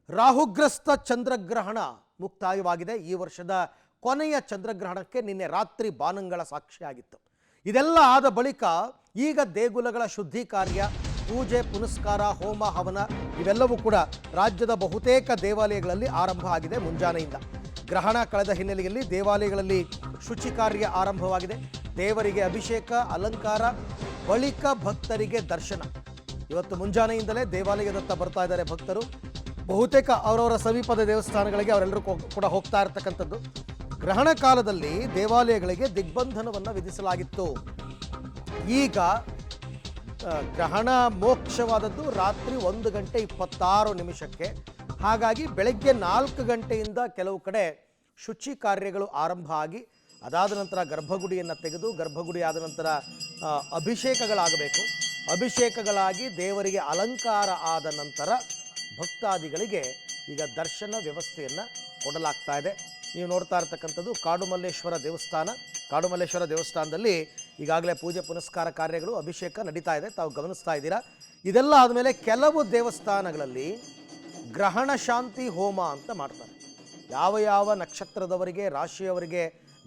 ರಾಹುಗ್ರಸ್ತ ಚಂದ್ರಗ್ರಹಣ ಮುಕ್ತಾಯವಾಗಿದೆ. ಈ ವರ್ಷದ ಕೊನೆಯ ಚಂದ್ರಗ್ರಹಣಕ್ಕೆ ನಿನ್ನೆ ರಾತ್ರಿ ಬಾನಂಗಳ ಸಾಕ್ಷಿಯಾಗಿತ್ತು. ಇದೆಲ್ಲ ಆದ ಬಳಿಕ ಈಗ ದೇಗುಲಗಳ ಶುದ್ಧಿ ಕಾರ್ಯ, ಪೂಜೆ ಪುನಸ್ಕಾರ, ಹೋಮ ಹವನ ಇವೆಲ್ಲವೂ ಕೂಡ ರಾಜ್ಯದ ಬಹುತೇಕ ದೇವಾಲಯಗಳಲ್ಲಿ ಆರಂಭ ಆಗಿದೆ. ಮುಂಜಾನೆಯಿಂದ ಗ್ರಹಣ ಕಳೆದ ಹಿನ್ನೆಲೆಯಲ್ಲಿ ದೇವಾಲಯಗಳಲ್ಲಿ ಶುಚಿ ಕಾರ್ಯ ಆರಂಭವಾಗಿದೆ. ದೇವರಿಗೆ ಅಭಿಷೇಕ, ಅಲಂಕಾರ, ಬಳಿಕ ಭಕ್ತರಿಗೆ ದರ್ಶನ. ಇವತ್ತು ಮುಂಜಾನೆಯಿಂದಲೇ ದೇವಾಲಯದತ್ತ ಬರ್ತಾ ಇದ್ದಾರೆ ಭಕ್ತರು. ಬಹುತೇಕ ಅವರವರ ಸಮೀಪದ ದೇವಸ್ಥಾನಗಳಿಗೆ ಅವರೆಲ್ಲರೂ ಕೂಡ ಹೋಗ್ತಾ ಇರತಕ್ಕಂಥದ್ದು. ಗ್ರಹಣ ಕಾಲದಲ್ಲಿ ದೇವಾಲಯಗಳಿಗೆ ದಿಗ್ಬಂಧನವನ್ನು ವಿಧಿಸಲಾಗಿತ್ತು. ಈಗ ಗ್ರಹಣ ಮೋಕ್ಷವಾದದ್ದು ರಾತ್ರಿ 1:26 ಹಾಗಾಗಿ ಬೆಳಗ್ಗೆ 4 ಗಂಟೆಯಿಂದ ಕೆಲವು ಕಡೆ ಶುಚಿ ಕಾರ್ಯಗಳು ಆರಂಭ ಆಗಿ ಅದಾದ ನಂತರ ಗರ್ಭಗುಡಿಯನ್ನು ತೆಗೆದು ಗರ್ಭಗುಡಿ ಆದ ನಂತರ ಅಭಿಷೇಕಗಳಾಗಬೇಕು. ಅಭಿಷೇಕಗಳಾಗಿ ದೇವರಿಗೆ ಅಲಂಕಾರ ಆದ ನಂತರ ಭಕ್ತಾದಿಗಳಿಗೆ ಈಗ ದರ್ಶನ ವ್ಯವಸ್ಥೆಯನ್ನು ಕೊಡಲಾಗ್ತಾ ಇದೆ. ನೀವು ನೋಡ್ತಾ ಇರತಕ್ಕಂಥದ್ದು ಕಾಡುಮಲ್ಲೇಶ್ವರ ದೇವಸ್ಥಾನ. ಕಾಡುಮಲ್ಲೇಶ್ವರ ದೇವಸ್ಥಾನದಲ್ಲಿ ಈಗಾಗಲೇ ಪೂಜೆ ಪುನಸ್ಕಾರ ಕಾರ್ಯಗಳು, ಅಭಿಷೇಕ ನಡೀತಾ ಇದೆ, ತಾವು ಗಮನಿಸ್ತಾ ಇದ್ದೀರಾ. ಇದೆಲ್ಲ ಆದಮೇಲೆ ಕೆಲವು ದೇವಸ್ಥಾನಗಳಲ್ಲಿ ಗ್ರಹಣ ಶಾಂತಿ ಹೋಮ ಅಂತ ಮಾಡ್ತಾರೆ. ಯಾವ ನಕ್ಷತ್ರದವರಿಗೆ, ರಾಶಿಯವರಿಗೆ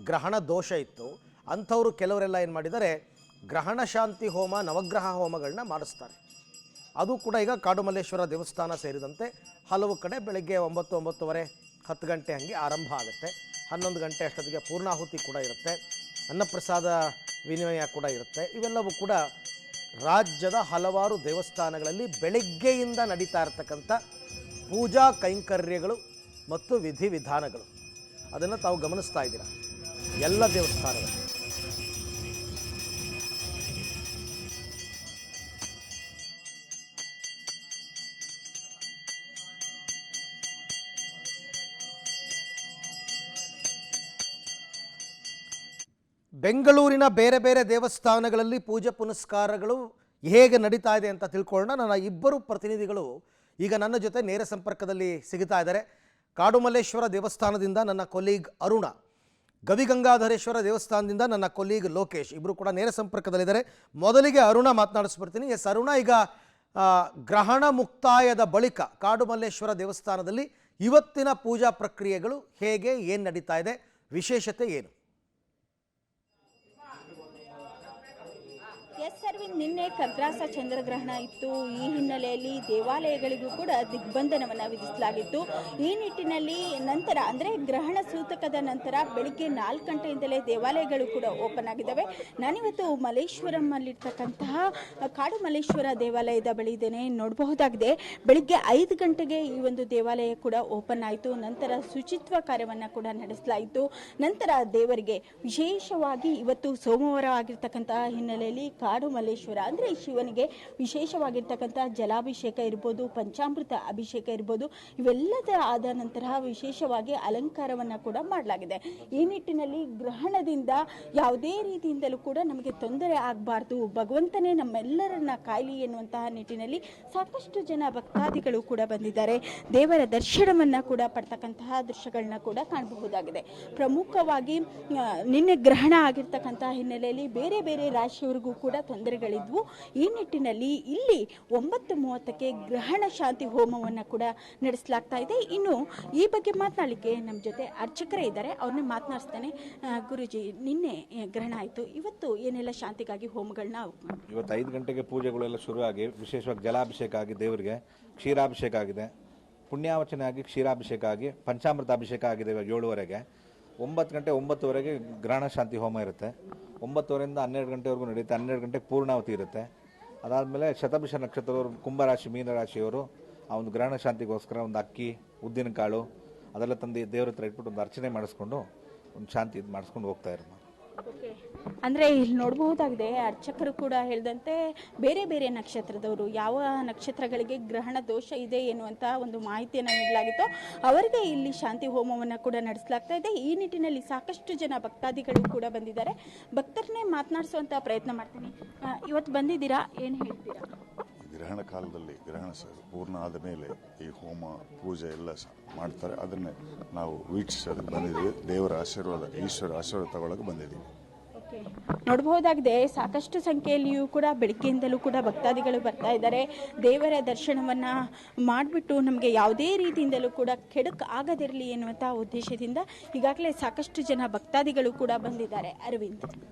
ಗ್ರಹಣ ದೋಷ ಇತ್ತು ಅಂಥವರು ಕೆಲವರೆಲ್ಲ ಏನು ಮಾಡಿದ್ದಾರೆ, ಗ್ರಹಣ ಶಾಂತಿ ಹೋಮ, ನವಗ್ರಹ ಹೋಮಗಳನ್ನ ಮಾಡಿಸ್ತಾರೆ. ಅದು ಕೂಡ ಈಗ ಕಾಡುಮಲ್ಲೇಶ್ವರ ದೇವಸ್ಥಾನ ಸೇರಿದಂತೆ ಹಲವು ಕಡೆ ಬೆಳಗ್ಗೆ 9:30 10 ಗಂಟೆ ಹಂಗೆ ಆರಂಭ ಆಗುತ್ತೆ. 11 ಗಂಟೆ ಅಷ್ಟೊತ್ತಿಗೆ ಪೂರ್ಣಾಹುತಿ ಕೂಡ ಇರುತ್ತೆ, ಅನ್ನಪ್ರಸಾದ ವಿನಿಮಯ ಕೂಡ ಇರುತ್ತೆ. ಇವೆಲ್ಲವೂ ಕೂಡ ರಾಜ್ಯದ ಹಲವಾರು ದೇವಸ್ಥಾನಗಳಲ್ಲಿ ಬೆಳಗ್ಗೆಯಿಂದ ನಡೀತಾ ಇರತಕ್ಕಂಥ ಪೂಜಾ ಕೈಂಕರ್ಯಗಳು ಮತ್ತು ವಿಧಿವಿಧಾನಗಳು. ಅದನ್ನು ತಾವು ಗಮನಿಸ್ತಾ ಇದ್ದೀರಾ ಎಲ್ಲ ದೇವಸ್ಥಾನಗಳು. ಬೆಂಗಳೂರಿನ ಬೇರೆ ಬೇರೆ ದೇವಸ್ಥಾನಗಳಲ್ಲಿ ಪೂಜೆ ಪುನಸ್ಕಾರಗಳು ಹೇಗೆ ನಡೀತಾ ಇದೆ ಅಂತ ತಿಳ್ಕೊಳ್ಳೋಣ. ನನ್ನ ಇಬ್ಬರು ಪ್ರತಿನಿಧಿಗಳು ಈಗ ನನ್ನ ಜೊತೆ ನೇರ ಸಂಪರ್ಕದಲ್ಲಿ ಸಿಗ್ತಾ ಇದ್ದಾರೆ. ಕಾಡುಮಲ್ಲೇಶ್ವರ ದೇವಸ್ಥಾನದಿಂದ ನನ್ನ ಕೊಲೀಗ್ ಅರುಣ, ಗವಿಗಂಗಾಧರೇಶ್ವರ ದೇವಸ್ಥಾನದಿಂದ ನನ್ನ ಕೊಲೀಗ್ ಲೋಕೇಶ್, ಇಬ್ಬರು ಕೂಡ ನೇರ ಸಂಪರ್ಕದಲ್ಲಿದ್ದಾರೆ. ಮೊದಲಿಗೆ ಅರುಣ ಮಾತನಾಡಿಸ್ಬಿಡ್ತೀನಿ. ಎಸ್ ಅರುಣ, ಈಗ ಗ್ರಹಣ ಮುಕ್ತಾಯದ ಬಳಿಕ ಕಾಡುಮಲ್ಲೇಶ್ವರ ದೇವಸ್ಥಾನದಲ್ಲಿ ಇವತ್ತಿನ ಪೂಜಾ ಪ್ರಕ್ರಿಯೆಗಳು ಹೇಗೆ, ಏನು ನಡೀತಾ ಇದೆ, ವಿಶೇಷತೆ ಏನು? ಎಸ್ ಅರವಿಂದ್, ನಿನ್ನೆ ಖಗ್ರಾಸ ಚಂದ್ರಗ್ರಹಣ ಇತ್ತು. ಈ ಹಿನ್ನೆಲೆಯಲ್ಲಿ ದೇವಾಲಯಗಳಿಗೂ ಕೂಡ ದಿಗ್ಬಂಧನವನ್ನು ವಿಧಿಸಲಾಗಿತ್ತು. ಈ ನಿಟ್ಟಿನಲ್ಲಿ ನಂತರ ಅಂದರೆ ಗ್ರಹಣ ಸೂತಕದ ನಂತರ ಬೆಳಿಗ್ಗೆ 4 ಗಂಟೆಯಿಂದಲೇ ದೇವಾಲಯಗಳು ಕೂಡ ಓಪನ್ ಆಗಿದ್ದಾವೆ. ನಾನಿವತ್ತು ಮಲ್ಲೇಶ್ವರಮಲ್ಲಿರ್ತಕ್ಕಂತಹ ಕಾಡು ಮಲ್ಲೇಶ್ವರ ದೇವಾಲಯದ ಬಳಿ ಇದ್ದೇನೆ. ನೋಡಬಹುದಾಗಿದೆ, ಬೆಳಿಗ್ಗೆ 5 ಗಂಟೆಗೆ ಈ ಒಂದು ದೇವಾಲಯ ಕೂಡ ಓಪನ್ ಆಯಿತು. ನಂತರ ಶುಚಿತ್ವ ಕಾರ್ಯವನ್ನು ಕೂಡ ನಡೆಸಲಾಯಿತು. ನಂತರ ದೇವರಿಗೆ ವಿಶೇಷವಾಗಿ ಇವತ್ತು ಸೋಮವಾರ ಆಗಿರ್ತಕ್ಕಂತಹ ಹಿನ್ನೆಲೆಯಲ್ಲಿ ಕಾಡು ಮಲ್ಲೇಶ್ವರ ಅಂದರೆ ಶಿವನಿಗೆ ವಿಶೇಷವಾಗಿರ್ತಕ್ಕಂಥ ಜಲಾಭಿಷೇಕ ಇರ್ಬೋದು, ಪಂಚಾಮೃತ ಅಭಿಷೇಕ ಇರ್ಬೋದು, ಇವೆಲ್ಲದ ಆದ ನಂತರ ವಿಶೇಷವಾಗಿ ಅಲಂಕಾರವನ್ನು ಕೂಡ ಮಾಡಲಾಗಿದೆ. ಈ ನಿಟ್ಟಿನಲ್ಲಿ ಗ್ರಹಣದಿಂದ ಯಾವುದೇ ರೀತಿಯಿಂದಲೂ ಕೂಡ ನಮಗೆ ತೊಂದರೆ ಆಗಬಾರ್ದು, ಭಗವಂತನೇ ನಮ್ಮೆಲ್ಲರನ್ನ ಕಾಯಲಿ ಎನ್ನುವಂತಹ ನಿಟ್ಟಿನಲ್ಲಿ ಸಾಕಷ್ಟು ಜನ ಭಕ್ತಾದಿಗಳು ಕೂಡ ಬಂದಿದ್ದಾರೆ. ದೇವರ ದರ್ಶನವನ್ನು ಕೂಡ ಪಡ್ತಕ್ಕಂತಹ ದೃಶ್ಯಗಳನ್ನ ಕೂಡ ಕಾಣಬಹುದಾಗಿದೆ. ಪ್ರಮುಖವಾಗಿ ನಿನ್ನೆ ಗ್ರಹಣ ಆಗಿರ್ತಕ್ಕಂತಹ ಹಿನ್ನೆಲೆಯಲ್ಲಿ ಬೇರೆ ಬೇರೆ ರಾಶಿಯವರಿಗೂ ಕೂಡ ತೊಂದರೆಗಳಿದ್ವು. ಈ ನಿಟ್ಟಿನಲ್ಲಿ ಇಲ್ಲಿ 9:30ಕ್ಕೆ ಗ್ರಹಣ ಶಾಂತಿ ಹೋಮವನ್ನು ಕೂಡ ನಡೆಸಲಾಗ್ತಾ ಇದೆ. ಇನ್ನು ಈ ಬಗ್ಗೆ ಮಾತನಾಡಲಿಕ್ಕೆ ನಮ್ಮ ಜೊತೆ ಅರ್ಚಕರೇ ಇದ್ದಾರೆ, ಅವ್ರನ್ನ ಮಾತನಾಡಿಸ್ತೇನೆ. ಗುರುಜಿ, ನಿನ್ನೆ ಗ್ರಹಣ ಆಯಿತು, ಇವತ್ತು ಏನೆಲ್ಲ ಶಾಂತಿಗಾಗಿ ಹೋಮಗಳನ್ನ? ಇವತ್ತು 5 ಗಂಟೆಗೆ ಪೂಜೆಗಳೆಲ್ಲ ಶುರುವಾಗಿ ವಿಶೇಷವಾಗಿ ಜಲಾಭಿಷೇಕ ಆಗಿ ದೇವರಿಗೆ ಕ್ಷೀರಾಭಿಷೇಕ ಆಗಿದೆ, ಪುಣ್ಯಾವಚನೆ ಆಗಿ ಕ್ಷೀರಾಭಿಷೇಕ ಆಗಿ ಪಂಚಾಮೃತ ಅಭಿಷೇಕ ಆಗಿದೆ. ಇವಾಗ 7:30ಗೆ 9 ಗಂಟೆ 9:30ಗೆ ಗ್ರಹಣ ಶಾಂತಿ ಹೋಮ ಇರುತ್ತೆ. 9:30ರಿಂದ 12 ಗಂಟೆವರೆಗೂ ನಡೆಯುತ್ತೆ. 12 ಗಂಟೆಗೆ ಪೂರ್ಣಾವತಿ ಇರುತ್ತೆ. ಅದಾದಮೇಲೆ ಶತಭಿಷ ನಕ್ಷತ್ರದವರು, ಕುಂಭರಾಶಿ ಮೀನರಾಶಿಯವರು ಆ ಒಂದು ಗ್ರಹಣ ಶಾಂತಿಗೋಸ್ಕರ ಒಂದು ಅಕ್ಕಿ, ಉದ್ದಿನ ಕಾಳು ಅದೆಲ್ಲ ತಂದು ದೇವ್ರ ಹತ್ರ ಇಟ್ಬಿಟ್ಟು ಒಂದು ಅರ್ಚನೆ ಮಾಡಿಸ್ಕೊಂಡು ಒಂದು ಶಾಂತಿ ಇದು ಮಾಡಿಸ್ಕೊಂಡು ಹೋಗ್ತಾ ಇರೋದು. ಅಂದರೆ ಇಲ್ಲಿ ನೋಡಬಹುದಾಗಿದೆ, ಅರ್ಚಕರು ಕೂಡ ಹೇಳಿದಂತೆ ಬೇರೆ ಬೇರೆ ನಕ್ಷತ್ರದವರು, ಯಾವ ನಕ್ಷತ್ರಗಳಿಗೆ ಗ್ರಹಣ ದೋಷ ಇದೆ ಎನ್ನುವಂಥ ಒಂದು ಮಾಹಿತಿಯನ್ನು ನೀಡಲಾಗಿತ್ತು, ಅವರಿಗೆ ಇಲ್ಲಿ ಶಾಂತಿ ಹೋಮವನ್ನು ಕೂಡ ನಡೆಸಲಾಗ್ತಾ ಇದೆ. ಈ ನಿಟ್ಟಿನಲ್ಲಿ ಸಾಕಷ್ಟು ಜನ ಭಕ್ತಾದಿಗಳು ಕೂಡ ಬಂದಿದ್ದಾರೆ. ಭಕ್ತರನ್ನೇ ಮಾತನಾಡಿಸುವಂಥ ಪ್ರಯತ್ನ ಮಾಡ್ತೀನಿ. ಇವತ್ತು ಬಂದಿದ್ದೀರಾ, ಏನು ಹೇಳ್ತೀರಾ? ಗ್ರಹಣ ಕಾಲದಲ್ಲಿ ಗ್ರಹಣ ಪೂರ್ಣ ಆದ ಮೇಲೆ ಈ ಹೋಮ ಪೂಜೆ ಎಲ್ಲ ಮಾಡ್ತಾರೆ. ಅದನ್ನೇ ನಾವು ವೀಕ್ಷಿಸೋದಕ್ಕೆ ಬಂದಿದ್ದೀವಿ. ದೇವರ ಆಶೀರ್ವಾದ, ಈಶ್ವರ ಆಶೀರ್ವಾದ ತಗೊಳ್ಳೋಕೆ ಬಂದಿದ್ದೀವಿ. ನೋಡಬಹುದಾಗಿದೆ, ಸಾಕಷ್ಟು ಸಂಖ್ಯೆಯಲ್ಲಿಯೂ ಕೂಡ ಬೆಳಗ್ಗೆಯಿಂದಲೂ ಕೂಡ ಭಕ್ತಾದಿಗಳು ಬರ್ತಾ ಇದ್ದಾರೆ. ದೇವರ ದರ್ಶನವನ್ನು ಮಾಡಿಬಿಟ್ಟು ನಮಗೆ ಯಾವುದೇ ರೀತಿಯಿಂದಲೂ ಕೂಡ ಕೆಡುಕು ಆಗದಿರಲಿ ಎನ್ನುವಂಥ ಉದ್ದೇಶದಿಂದ ಈಗಾಗಲೇ ಸಾಕಷ್ಟು ಜನ ಭಕ್ತಾದಿಗಳು ಕೂಡ ಬಂದಿದ್ದಾರೆ. ಅರವಿಂದ್.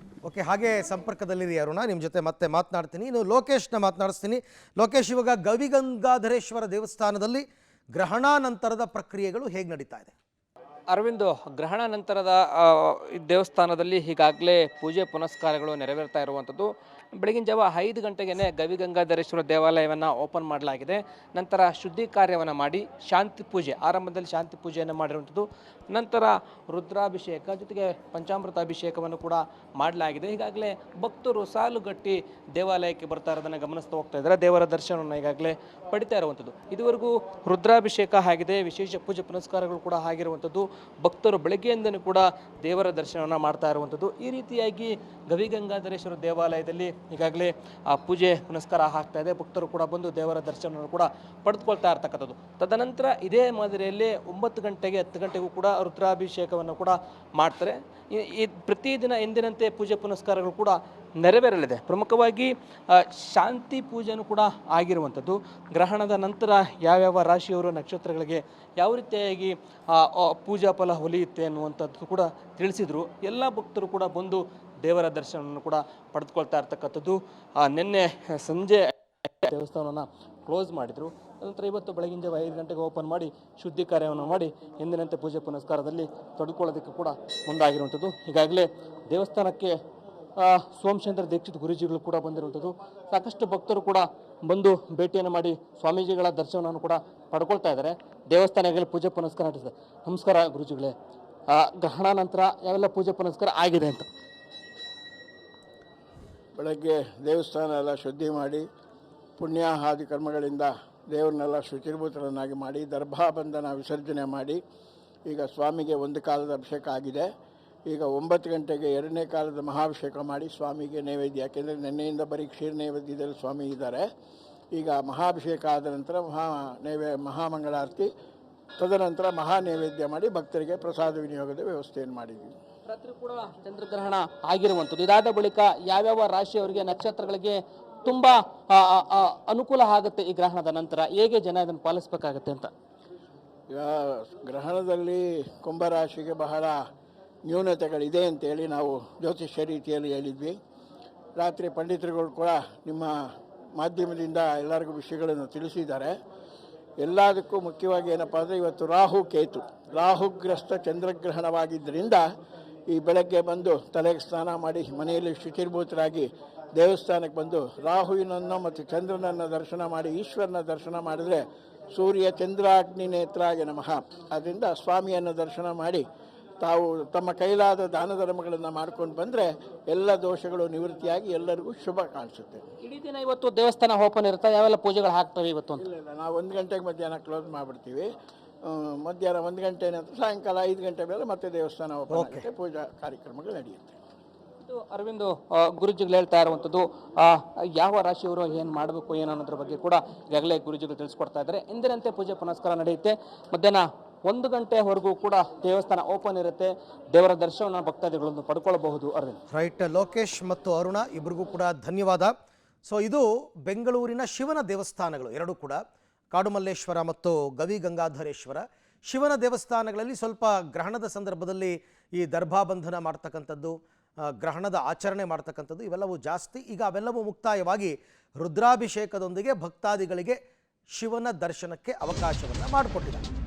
ಓಕೆ, ಹಾಗೆ ಸಂಪರ್ಕದಲ್ಲಿರಿ ಅರುಣ, ನಿಮ್ಮ ಜೊತೆ ಮತ್ತೆ ಮಾತನಾಡ್ತೀನಿ. ಇನ್ನು ಲೋಕೇಶ್ನ ಮಾತನಾಡಿಸ್ತೀನಿ. ಲೋಕೇಶ್, ಇವಾಗ ಗವಿಗಂಗಾಧರೇಶ್ವರ ದೇವಸ್ಥಾನದಲ್ಲಿ ಗ್ರಹಣಾನಂತರದ ಪ್ರಕ್ರಿಯೆಗಳು ಹೇಗೆ ನಡೀತಾ ಇದೆ? ಅರವಿಂದ್, ಗ್ರಹಣ ನಂತರದ ಈ ದೇವಸ್ಥಾನದಲ್ಲಿ ಈಗಾಗಲೇ ಪೂಜೆ ಪುನಸ್ಕಾರಗಳು ನೆರವೇರ್ತಾ ಇರುವಂಥದ್ದು. ಬೆಳಗಿನ ಜಾವ 5 ಗಂಟೆಗೆ ಗವಿಗಂಗಾಧರೇಶ್ವರ ದೇವಾಲಯವನ್ನು ಓಪನ್ ಮಾಡಲಾಗಿದೆ. ನಂತರ ಶುದ್ಧಿ ಕಾರ್ಯವನ್ನು ಮಾಡಿ ಶಾಂತಿ ಪೂಜೆ, ಆರಂಭದಲ್ಲಿ ಶಾಂತಿ ಪೂಜೆಯನ್ನು ಮಾಡಿರುವಂಥದ್ದು. ನಂತರ ರುದ್ರಾಭಿಷೇಕ ಜೊತೆಗೆ ಪಂಚಾಮೃತ ಅಭಿಷೇಕವನ್ನು ಕೂಡ ಮಾಡಲಾಗಿದೆ. ಈಗಾಗಲೇ ಭಕ್ತರು ಸಾಲುಗಟ್ಟಿ ದೇವಾಲಯಕ್ಕೆ ಬರ್ತಾ ಇರೋದನ್ನು ಗಮನಿಸ್ತಾ ಹೋಗ್ತಾ ಇದ್ದಾರೆ. ದೇವರ ದರ್ಶನವನ್ನು ಈಗಾಗಲೇ ಪಡಿತಾ ಇರುವಂಥದ್ದು. ಇದುವರೆಗೂ ರುದ್ರಾಭಿಷೇಕ ಆಗಿದೆ, ವಿಶೇಷ ಪೂಜೆ ಪುನಸ್ಕಾರಗಳು ಕೂಡ ಆಗಿರುವಂಥದ್ದು. ಭಕ್ತರು ಬೆಳಗ್ಗೆಯಿಂದಲೂ ಕೂಡ ದೇವರ ದರ್ಶನವನ್ನು ಮಾಡ್ತಾ ಇರುವಂಥದ್ದು. ಈ ರೀತಿಯಾಗಿ ಗವಿಗಂಗಾಧರೇಶ್ವರ ದೇವಾಲಯದಲ್ಲಿ ಈಗಾಗಲೇ ಪೂಜೆ ಪುನಸ್ಕಾರ ಆಗ್ತಾ ಇದೆ. ಭಕ್ತರು ಕೂಡ ಬಂದು ದೇವರ ದರ್ಶನವನ್ನು ಕೂಡ ಪಡೆದುಕೊಳ್ತಾ ಇರ್ತಕ್ಕಂಥದ್ದು. ತದನಂತರ ಇದೇ ಮಾದರಿಯಲ್ಲಿ 9 ಗಂಟೆಗೆ 10 ಗಂಟೆಗೂ ಕೂಡ ರುದ್ರಾಭಿಷೇಕವನ್ನು ಕೂಡ ಮಾಡ್ತಾರೆ. ಈ ಪ್ರತಿದಿನ ಎಂದಿನಂತೆ ಪೂಜೆ ಪುನಸ್ಕಾರಗಳು ಕೂಡ ನೆರವೇರಲಿದೆ. ಪ್ರಮುಖವಾಗಿ ಶಾಂತಿ ಪೂಜೆನೂ ಕೂಡ ಆಗಿರುವಂಥದ್ದು. ಗ್ರಹಣದ ನಂತರ ಯಾವ್ಯಾವ ರಾಶಿಯವರು ನಕ್ಷತ್ರಗಳಿಗೆ ಯಾವ ರೀತಿಯಾಗಿ ಪೂಜಾ ಫಲ ಹೊಲಿಯುತ್ತೆ ಅನ್ನುವಂಥದ್ದು ಕೂಡ ತಿಳಿಸಿದರು. ಎಲ್ಲ ಭಕ್ತರು ಕೂಡ ಬಂದು ದೇವರ ದರ್ಶನವನ್ನು ಕೂಡ ಪಡೆದುಕೊಳ್ತಾ ಇರ್ತಕ್ಕಂಥದ್ದು. ನಿನ್ನೆ ಸಂಜೆ ದೇವಸ್ಥಾನವನ್ನು ಕ್ಲೋಸ್ ಮಾಡಿದರು. ನಂತರ ಇವತ್ತು ಬೆಳಗಿನ ಜಾವ 5 ಗಂಟೆಗೆ ಓಪನ್ ಮಾಡಿ ಶುದ್ಧಿ ಕಾರ್ಯವನ್ನು ಮಾಡಿ ಎಂದಿನಂತೆ ಪೂಜೆ ಪುನಸ್ಕಾರದಲ್ಲಿ ತೊಡಕೊಳ್ಳೋದಕ್ಕೆ ಕೂಡ ಮುಂದಾಗಿರುವಂಥದ್ದು. ಈಗಾಗಲೇ ದೇವಸ್ಥಾನಕ್ಕೆ ಸೋಮಚಂದ್ರ ದೀಕ್ಷಿತ್ ಗುರೂಜಿಗಳು ಕೂಡ ಬಂದಿರುವಂಥದ್ದು. ಸಾಕಷ್ಟು ಭಕ್ತರು ಕೂಡ ಬಂದು ಭೇಟಿಯನ್ನು ಮಾಡಿ ಸ್ವಾಮೀಜಿಗಳ ದರ್ಶನವನ್ನು ಕೂಡ ಪಡ್ಕೊಳ್ತಾ ಇದ್ದಾರೆ. ದೇವಸ್ಥಾನಗಳಲ್ಲಿ ಪೂಜೆ ಪುನಸ್ಕಾರ ನಡೆಸಿದೆ. ನಮಸ್ಕಾರ ಗುರೂಜಿಗಳೇ, ಗ್ರಹಣ ನಂತರ ಯಾವೆಲ್ಲ ಪೂಜೆ ಪುನಸ್ಕಾರ ಆಗಿದೆ ಅಂತ? ಬೆಳಗ್ಗೆ ದೇವಸ್ಥಾನ ಎಲ್ಲ ಶುದ್ಧಿ ಮಾಡಿ ಪುಣ್ಯಾಹಾದಿ ಕರ್ಮಗಳಿಂದ ದೇವರನ್ನೆಲ್ಲ ಶುಚಿರ್ಭೂತರನ್ನಾಗಿ ಮಾಡಿ ದರ್ಭಾಬಂಧನ ವಿಸರ್ಜನೆ ಮಾಡಿ ಈಗ ಸ್ವಾಮಿಗೆ ಒಂದು ಕಾಲದ ಅಭಿಷೇಕ ಆಗಿದೆ. ಈಗ 9 ಗಂಟೆಗೆ 2ನೇ ಕಾಲದ ಮಹಾಭಿಷೇಕ ಮಾಡಿ ಸ್ವಾಮಿಗೆ ನೈವೇದ್ಯ, ಯಾಕೆಂದರೆ ನಿನ್ನೆಯಿಂದ ಬರೀ ಕ್ಷೀರ ನೈವೇದ್ಯದಲ್ಲಿ ಸ್ವಾಮಿ ಇದ್ದಾರೆ. ಈಗ ಮಹಾಭಿಷೇಕ ಆದ ನಂತರ ಮಹಾಮಂಗಳಾರತಿ, ತದನಂತರ ಮಹಾ ನೈವೇದ್ಯ ಮಾಡಿ ಭಕ್ತರಿಗೆ ಪ್ರಸಾದ ವಿನಿಯೋಗದ ವ್ಯವಸ್ಥೆಯನ್ನು ಮಾಡಿದ್ದೀವಿ. ರಾತ್ರಿ ಕೂಡ ಚಂದ್ರಗ್ರಹಣ ಆಗಿರುವಂಥದ್ದು. ಇದಾದ ಬಳಿಕ ಯಾವ್ಯಾವ ರಾಶಿಯವರಿಗೆ ನಕ್ಷತ್ರಗಳಿಗೆ ತುಂಬಾ ಅನುಕೂಲ ಆಗುತ್ತೆ ಈ ಗ್ರಹಣದ ನಂತರ? ಹೇಗೆ ಜನ ಇದನ್ನು ಪಾಲಿಸಬೇಕಾಗತ್ತೆ ಅಂತ? ಈಗ ಗ್ರಹಣದಲ್ಲಿ ಕುಂಭರಾಶಿಗೆ ಬಹಳ ನ್ಯೂನತೆಗಳಿದೆ ಅಂತೇಳಿ ನಾವು ಜ್ಯೋತಿಷ್ಯ ರೀತಿಯಲ್ಲಿ ಹೇಳಿದ್ವಿ. ರಾತ್ರಿ ಪಂಡಿತರುಗಳು ಕೂಡ ನಿಮ್ಮ ಮಾಧ್ಯಮದಿಂದ ಎಲ್ಲರಿಗೂ ವಿಷಯಗಳನ್ನು ತಿಳಿಸಿದ್ದಾರೆ. ಎಲ್ಲದಕ್ಕೂ ಮುಖ್ಯವಾಗಿ ಏನಪ್ಪ ಅಂದರೆ ಇವತ್ತು ರಾಹುಗ್ರಸ್ತ ಚಂದ್ರಗ್ರಹಣವಾಗಿದ್ದರಿಂದ ಈ ಬೆಳಗ್ಗೆ ಬಂದು ತಲೆಗೆ ಸ್ನಾನ ಮಾಡಿ ಮನೆಯಲ್ಲಿ ಶುಚಿರ್ಭೂತರಾಗಿ ದೇವಸ್ಥಾನಕ್ಕೆ ಬಂದು ರಾಹುವಿನನ್ನು ಮತ್ತು ಚಂದ್ರನನ್ನು ದರ್ಶನ ಮಾಡಿ ಈಶ್ವರನ ದರ್ಶನ ಮಾಡಿದರೆ ಸೂರ್ಯ ಚಂದ್ರಾಗ್ನಿ ನೇತ್ರಾಯ ನಮಃ. ಅದರಿಂದ ಸ್ವಾಮಿಯನ್ನು ದರ್ಶನ ಮಾಡಿ ತಾವು ತಮ್ಮ ಕೈಲಾದ ದಾನ ಧರ್ಮಗಳನ್ನು ಮಾಡ್ಕೊಂಡು ಬಂದರೆ ಎಲ್ಲ ದೋಷಗಳು ನಿವೃತ್ತಿಯಾಗಿ ಎಲ್ಲರಿಗೂ ಶುಭ ಕಾಣಿಸುತ್ತೆ. ಇಡೀ ದಿನ ಇವತ್ತು ದೇವಸ್ಥಾನ ಓಪನ್ ಇರುತ್ತೆ, ಯಾವೆಲ್ಲ ಪೂಜೆಗಳು ಆಗ್ತವೆ ಇವತ್ತು? ಇಲ್ಲ, ನಾವು 1 ಗಂಟೆಗೆ ಮಧ್ಯಾಹ್ನ ಕ್ಲೋಸ್ ಮಾಡಿಬಿಡ್ತೀವಿ. ಮಧ್ಯಾಹ್ನ 1 ಗಂಟೆ ನಂತರ ಸಾಯಂಕಾಲ 5 ಗಂಟೆ ಮೇಲೆ ಮತ್ತೆ ದೇವಸ್ಥಾನ ಓಪನ್ ಆಗುತ್ತೆ, ಪೂಜಾ ಕಾರ್ಯಕ್ರಮಗಳು ನಡೆಯುತ್ತೆ. ಅರವಿಂದ್, ಗುರುಜಿಗಳು ಹೇಳ್ತಾ ಇರುವಂಥದ್ದು ಯಾವ ರಾಶಿಯವರು ಏನು ಮಾಡಬೇಕು ಏನು ಅನ್ನೋದ್ರ ಬಗ್ಗೆ ಕೂಡ ಈಗಾಗಲೇ ಗುರುಜಿಗಳು ತಿಳಿಸ್ಕೊಡ್ತಾ ಇದ್ದಾರೆ. ಎಂದಿನಂತೆ ಪೂಜೆ ಪುನಸ್ಕಾರ ನಡೆಯುತ್ತೆ. ಮಧ್ಯಾಹ್ನ 1 ಗಂಟೆವರೆಗೂ ಕೂಡ ದೇವಸ್ಥಾನ ಓಪನ್ ಇರುತ್ತೆ. ದೇವರ ದರ್ಶನ ಭಕ್ತಾದಿಗಳನ್ನು ಪಡ್ಕೊಳ್ಬಹುದು. ಅರವಿಂದ್. ರೈಟ್, ಲೋಕೇಶ್ ಮತ್ತು ಅರುಣ ಇಬ್ಬರಿಗೂ ಕೂಡ ಧನ್ಯವಾದ. ಸೊ ಇದು ಬೆಂಗಳೂರಿನ ಶಿವನ ದೇವಸ್ಥಾನಗಳು ಎರಡೂ ಕೂಡ, ಕಾಡುಮಲ್ಲೇಶ್ವರ ಮತ್ತು ಗವಿಗಂಗಾಧರೇಶ್ವರ. ಶಿವನ ದೇವಸ್ಥಾನಗಳಲ್ಲಿ ಸ್ವಲ್ಪ ಗ್ರಹಣದ ಸಂದರ್ಭದಲ್ಲಿ ಈ ದರ್ಭಾಬಂಧನ ಮಾಡ್ತಕ್ಕಂಥದ್ದು, ಗ್ರಹಣದ ಆಚರಣೆ ಮಾಡ್ತಕ್ಕಂಥದ್ದು ಇವೆಲ್ಲವೂ ಜಾಸ್ತಿ. ಈಗ ಅವೆಲ್ಲವೂ ಮುಕ್ತಾಯವಾಗಿ ರುದ್ರಾಭಿಷೇಕದೊಂದಿಗೆ ಭಕ್ತಾದಿಗಳಿಗೆ ಶಿವನ ದರ್ಶನಕ್ಕೆ ಅವಕಾಶವನ್ನು ಮಾಡಿಕೊಟ್ಟಿದ್ದಾರೆ.